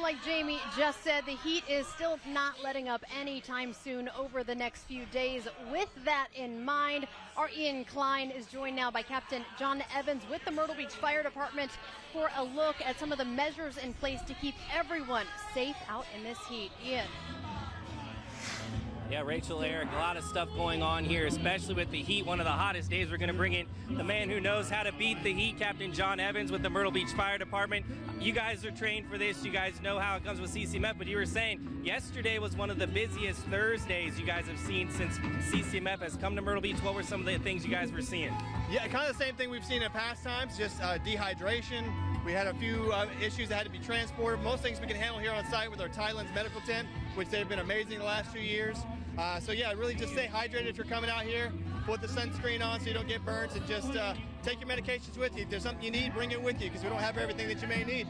like Jamie just said, the heat is still not letting up anytime soon over the next few days. With that in mind, our Ian Klein is joined now by Captain Jon Evans with the Myrtle Beach Fire Department for a look at some of the measures in place to keep everyone safe out in this heat. Ian. Yeah, Rachel, Eric, a lot of stuff going on here, especially with the heat. One of the hottest days. We're going to bring in the man who knows how to beat the heat, Captain Jon Evans with the Myrtle Beach Fire Department. You guys are trained for this. You guys know how it comes with CCMF, but you were saying yesterday was one of the busiest Thursdays you guys have seen since CCMF has come to Myrtle Beach. What were some of the things you guys were seeing? Yeah, kind of the same thing we've seen in past times, just dehydration. We had a few issues that had to be transported. Most things we can handle here on site with our Thailand's medical tent, which they've been amazing the last few years. So yeah, really just stay hydrated if you're coming out here. Put the sunscreen on so you don't get burnt, and just take your medications with you. If there's something you need, bring it with you, because we don't have everything that you may need.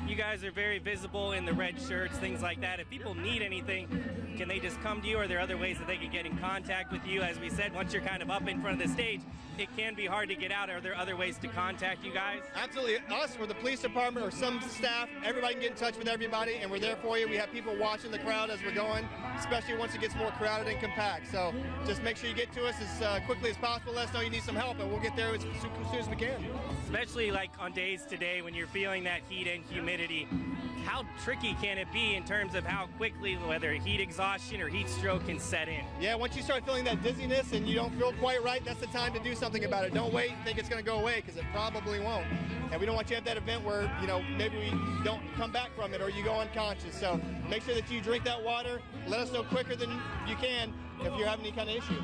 You guys are very visible in the red shirts, things like that. If people need anything, can they just come to you? Or are there other ways that they can get in contact with you? As we said, once you're kind of up in front of the stage, it can be hard to get out. Are there other ways to contact you guys? Absolutely. Us or the police department or some staff, everybody can get in touch with everybody, and we're there for you. We have people watching the crowd as we're going, especially once it gets more crowded and compact. So just make sure you get to us as quickly as possible. Let us know you need some help, and we'll get there as soon as we can. Especially like on days today when you're feeling that heat and humidity, how tricky can it be in terms of how quickly, whether heat exhaustion or heat stroke can set in? Yeah, once you start feeling that dizziness and you don't feel quite right, that's the time to do something about it. Don't wait and think it's going to go away, because it probably won't. And we don't want you to have that event where, you know, maybe we don't come back from it or you go unconscious. So make sure that you drink that water. Let us know quicker than you can if you're having any kind of issue.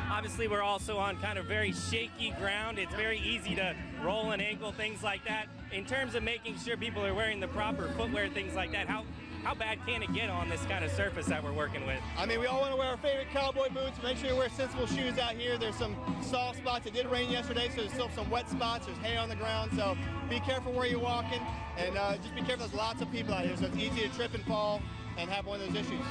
Obviously, we're also on kind of very shaky ground. It's very easy to roll an ankle, things like that. In terms of making sure people are wearing the proper footwear, things like that, how bad can it get on this kind of surface that we're working with? I mean, we all want to wear our favorite cowboy boots. Make sure you wear sensible shoes out here. There's some soft spots. It did rain yesterday, so there's still some wet spots. There's hay on the ground, so be careful where you're walking, and just be careful. There's lots of people out here, so it's easy to trip and fall and have one of those issues.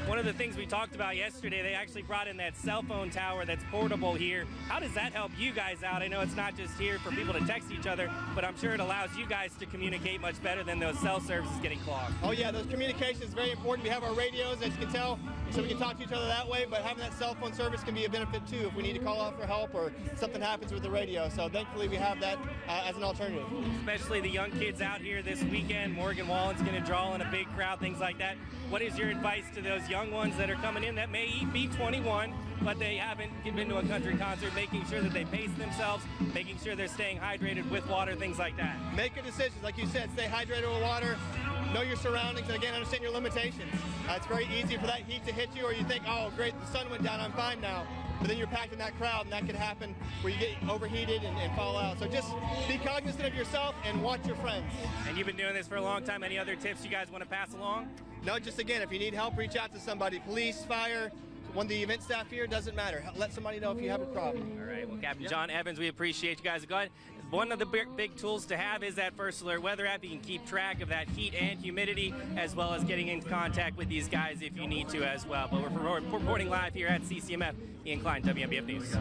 One of the things we talked about yesterday, they actually brought in that cell phone tower that's portable here. How does that help you guys out? I know it's not just here for people to text each other, but I'm sure it allows you guys to communicate much better than those cell services getting clogged. Oh yeah, those communications is very important. We have our radios, as you can tell, so we can talk to each other that way, but having that cell phone service can be a benefit too if we need to call out for help or something happens with the radio. So thankfully we have that as an alternative. Especially the young kids out here this weekend. Morgan Wallen's going to draw in a big crowd, things like that. What is your advice to those young ones that are coming in that may be 21, but they haven't been to a country concert, making sure that they pace themselves, making sure they're staying hydrated with water, things like that? Make good decisions. Like you said, stay hydrated with water, know your surroundings, and again, understand your limitations. It's very easy for that heat to hit you, or you think, oh, great, the sun went down, I'm fine now. But then you're packed in that crowd, and that could happen where you get overheated and fall out. So just be cognizant of yourself and watch your friends. And you've been doing this for a long time. Any other tips you guys want to pass along? No, just again, if you need help, reach out to somebody. Police, fire, one of the event staff here, doesn't matter. Let somebody know if you have a problem. All right, well, Captain Jon Evans, we appreciate you guys. Go ahead. One of the big tools to have is that First Alert weather app. You can keep track of that heat and humidity, as well as getting in contact with these guys if you need to as well. But we're reporting live here at CCMF. Ian Klein, WMBF News.